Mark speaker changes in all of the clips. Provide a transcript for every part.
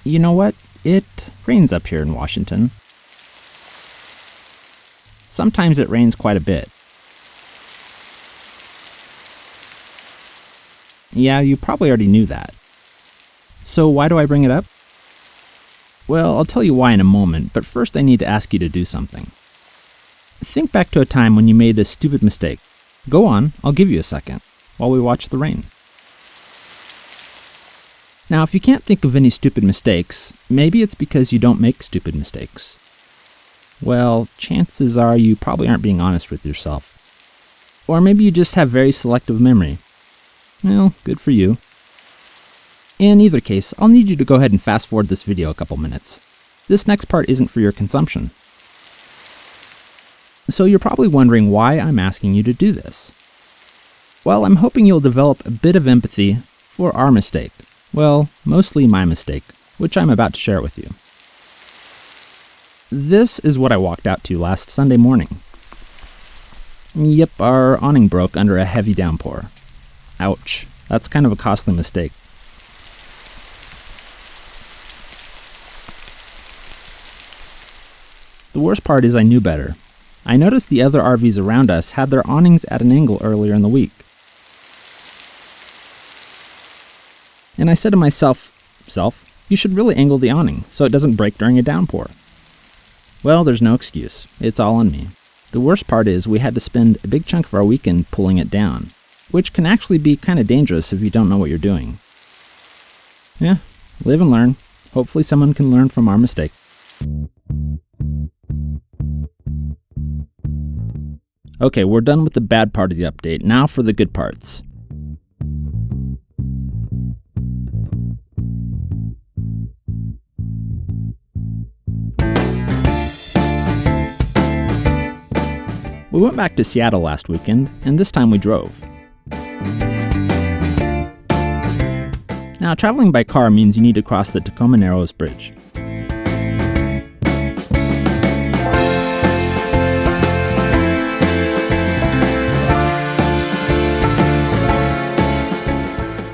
Speaker 1: You know what? It rains up here in Washington. Sometimes it rains quite a bit. Yeah, you probably already knew that. So why do I bring it up? Well, I'll tell you why in a moment, but first I need to ask you to do something. Think back to a time when you made a stupid mistake. Go on, I'll give you a second, while we watch the rain. Now, if you can't think of any stupid mistakes, maybe it's because you don't make stupid mistakes. Well, chances are you probably aren't being honest with yourself. Or maybe you just have very selective memory. Well, good for you. In either case, I'll need you to go ahead and fast forward this video a couple minutes. This next part isn't for your consumption. So you're probably wondering why I'm asking you to do this. Well, I'm hoping you'll develop a bit of empathy for our mistake. Well, mostly my mistake, which I'm about to share with you. This is what I walked out to last Sunday morning. Yep, our awning broke under a heavy downpour. Ouch, that's kind of a costly mistake. The worst part is I knew better. I noticed the other RVs around us had their awnings at an angle earlier in the week. And I said to myself, you should really angle the awning so it doesn't break during a downpour. Well, there's no excuse. It's all on me. The worst part is we had to spend a big chunk of our weekend pulling it down, which can actually be kind of dangerous if you don't know what you're doing. Yeah, live and learn. Hopefully someone can learn from our mistake. Okay, we're done with the bad part of the update. Now for the good parts. We went back to Seattle last weekend, and this time we drove. Now, traveling by car means you need to cross the Tacoma Narrows Bridge.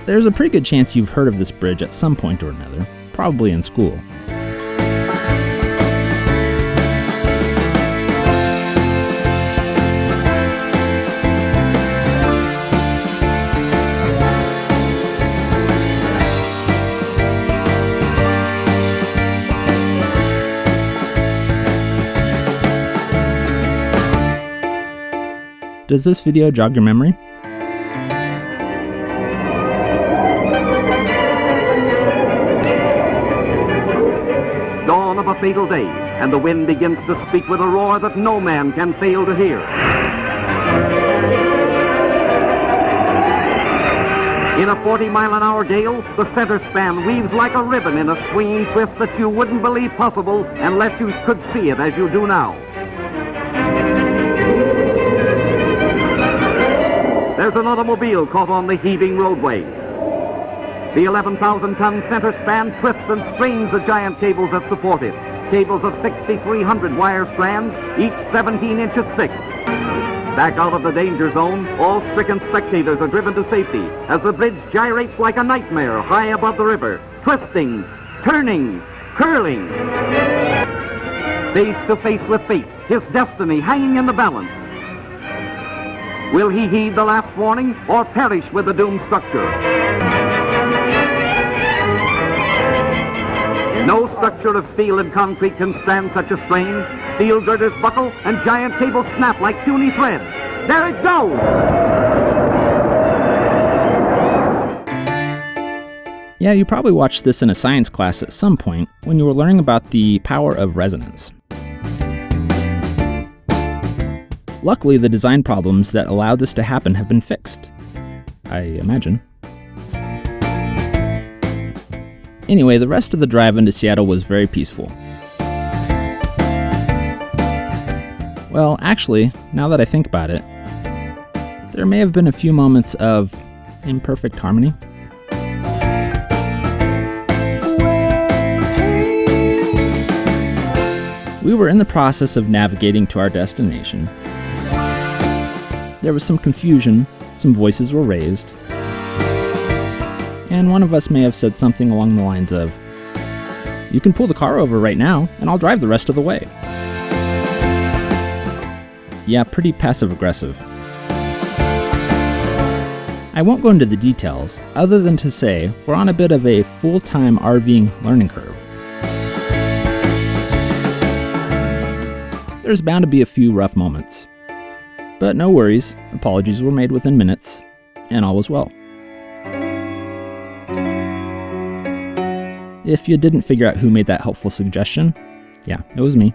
Speaker 1: There's a pretty good chance you've heard of this bridge at some point or another, probably in school. Does this video jog your memory?
Speaker 2: Dawn of a fatal day, and the wind begins to speak with a roar that no man can fail to hear. In a 40-mile-an-hour gale, the center span weaves like a ribbon in a swinging twist that you wouldn't believe possible unless you could see it as you do now. There's an automobile caught on the heaving roadway. The 11,000-ton center span twists and strains the giant cables that support it. Cables of 6,300 wire strands, each 17 inches thick. Back out of the danger zone, all stricken spectators are driven to safety as the bridge gyrates like a nightmare high above the river, twisting, turning, curling. Face to face with fate, his destiny hanging in the balance. Will he heed the last warning or perish with the doomed structure? No structure of steel and concrete can stand such a strain. Steel girders buckle and giant cables snap like puny threads. There it goes!
Speaker 1: Yeah, you probably watched this in a science class at some point when you were learning about the power of resonance. Luckily, the design problems that allowed this to happen have been fixed, I imagine. Anyway, the rest of the drive into Seattle was very peaceful. Well, actually, now that I think about it, there may have been a few moments of imperfect harmony. We were in the process of navigating to our destination. There was some confusion, some voices were raised, and one of us may have said something along the lines of, You can pull the car over right now, and I'll drive the rest of the way. Yeah, pretty passive-aggressive. I won't go into the details, other than to say we're on a bit of a full-time RVing learning curve. There's bound to be a few rough moments. But no worries, apologies were made within minutes, and all was well. If you didn't figure out who made that helpful suggestion, yeah, it was me.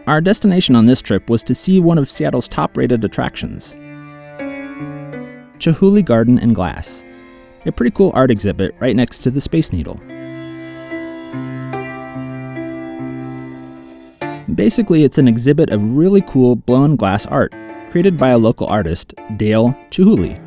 Speaker 1: Our destination on this trip was to see one of Seattle's top-rated attractions, Chihuly Garden and Glass, a pretty cool art exhibit right next to the Space Needle. Basically, it's an exhibit of really cool blown glass art, created by a local artist, Dale Chihuly.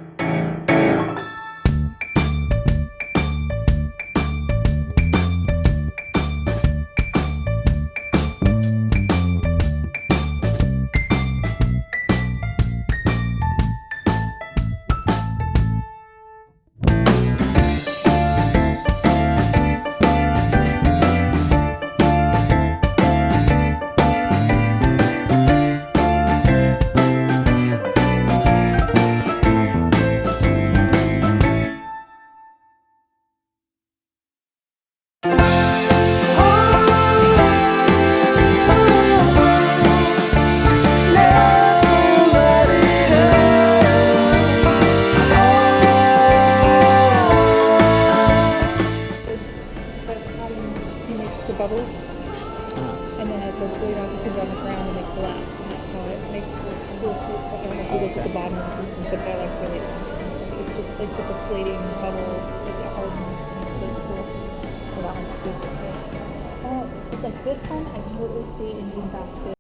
Speaker 3: Bubbles, and then as they're put on the ground and they collapse, and that's how it makes the little floats. I don't know if you looked at the bottom of this, but they're like really awesome. So it's just like the deflating bubble as it hardens, and it's so cool. So that one's beautiful too. It's like this one I totally see in Bean Basket.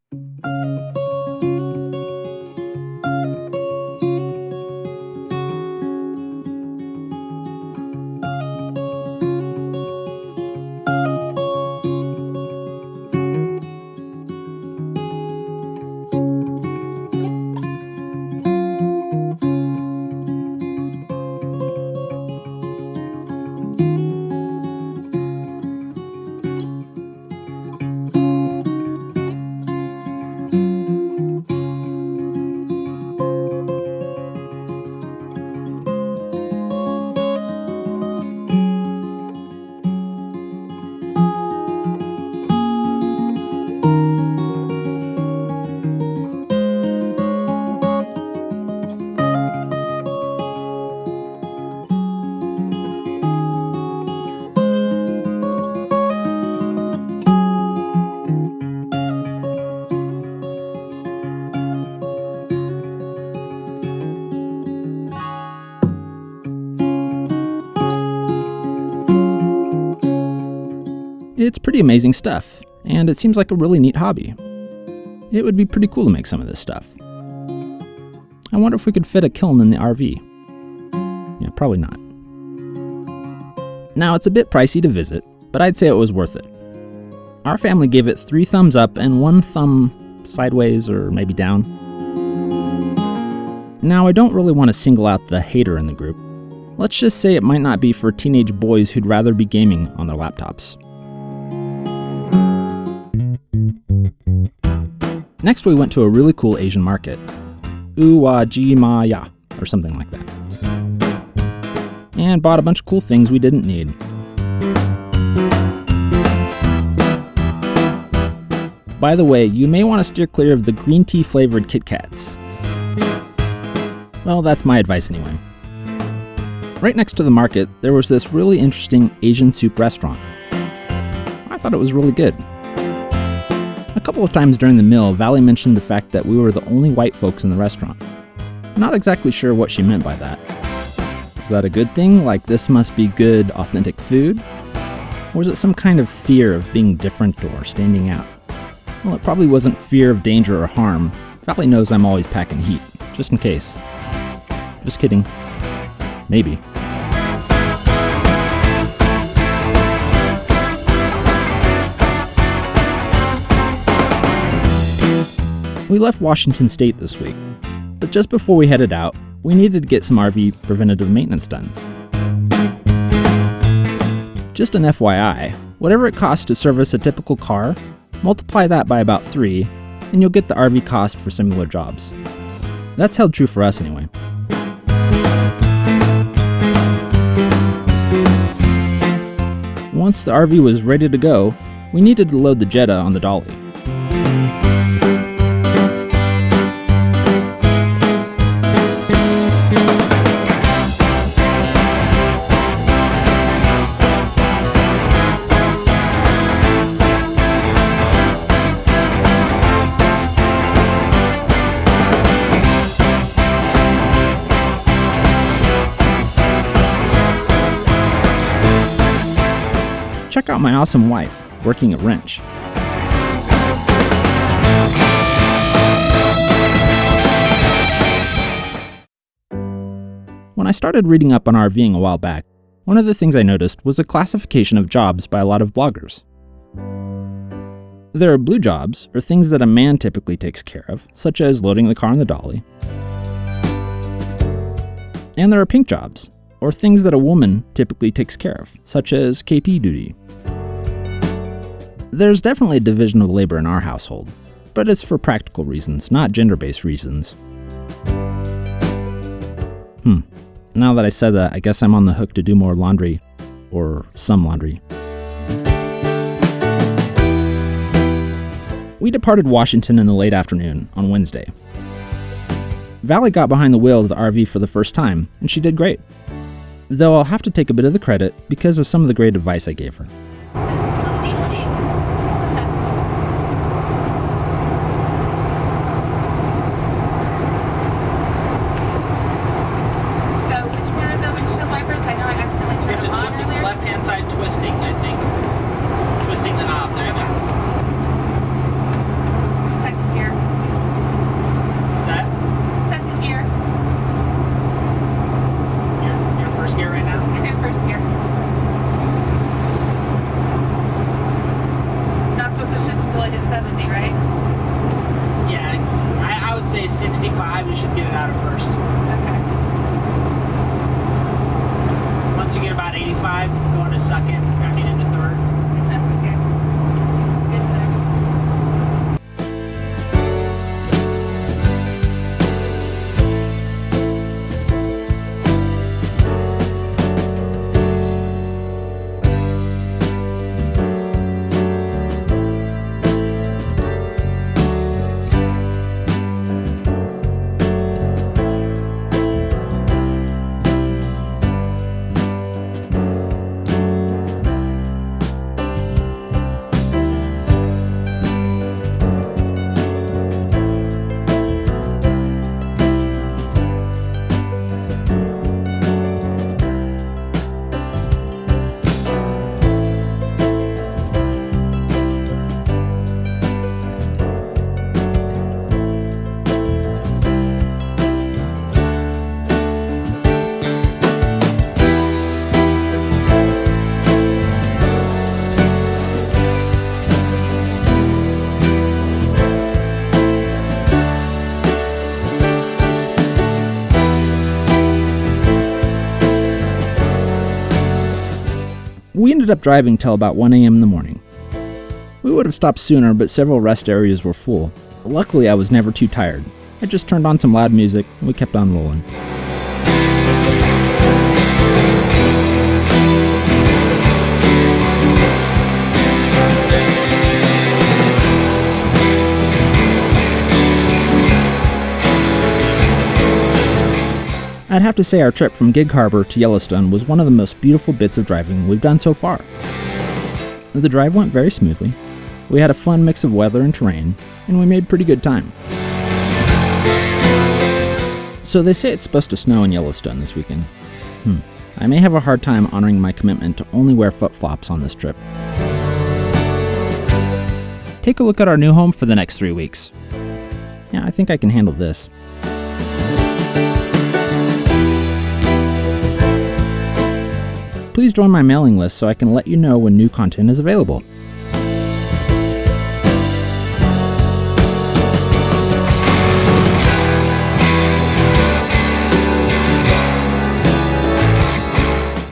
Speaker 1: It's pretty amazing stuff, and it seems like a really neat hobby. It would be pretty cool to make some of this stuff. I wonder if we could fit a kiln in the RV. Yeah, probably not. Now, it's a bit pricey to visit, but I'd say it was worth it. Our family gave it 3 thumbs up and 1 thumb sideways or maybe down. Now, I don't really want to single out the hater in the group. Let's just say it might not be for teenage boys who'd rather be gaming on their laptops. Next, we went to a really cool Asian market, Uwajimaya, or something like that, and bought a bunch of cool things we didn't need. By the way, you may want to steer clear of the green tea flavored Kit Kats. Well, that's my advice anyway. Right next to the market, there was this really interesting Asian soup restaurant. I thought it was really good. A couple of times during the meal, Valley mentioned the fact that we were the only white folks in the restaurant. Not exactly sure what she meant by that. Is that a good thing, like this must be good, authentic food? Or was it some kind of fear of being different or standing out? Well, it probably wasn't fear of danger or harm. Valley knows I'm always packing heat, just in case. Just kidding. Maybe. We left Washington State this week, but just before we headed out, we needed to get some RV preventative maintenance done. Just an FYI, whatever it costs to service a typical car, multiply that by about 3, and you'll get the RV cost for similar jobs. That's held true for us anyway. Once the RV was ready to go, we needed to load the Jetta on the dolly. Check out my awesome wife working a wrench. When I started reading up on RVing a while back, one of the things I noticed was a classification of jobs by a lot of bloggers. There are blue jobs, or things that a man typically takes care of, such as loading the car on the dolly. And there are pink jobs, or things that a woman typically takes care of, such as KP duty. There's definitely a division of labor in our household, but it's for practical reasons, not gender-based reasons. Now that I said that, I guess I'm on the hook to do more laundry, or some laundry. We departed Washington in the late afternoon on Wednesday. Valley got behind the wheel of the RV for the first time, and she did great. Though I'll have to take a bit of the credit because of some of the great advice I gave her.
Speaker 4: We should get it out of first.
Speaker 3: Okay.
Speaker 4: Once you get about 85, go into second, rounding into third.
Speaker 3: Okay. It's good to know.
Speaker 1: We ended up driving till about 1 a.m. in the morning. We would have stopped sooner, but several rest areas were full. Luckily, I was never too tired. I just turned on some loud music, and we kept on rolling. I'd have to say our trip from Gig Harbor to Yellowstone was one of the most beautiful bits of driving we've done so far. The drive went very smoothly. We had a fun mix of weather and terrain, and we made pretty good time. So they say it's supposed to snow in Yellowstone this weekend. I may have a hard time honoring my commitment to only wear flip-flops on this trip. Take a look at our new home for the next 3 weeks. Yeah, I think I can handle this. Please join my mailing list so I can let you know when new content is available.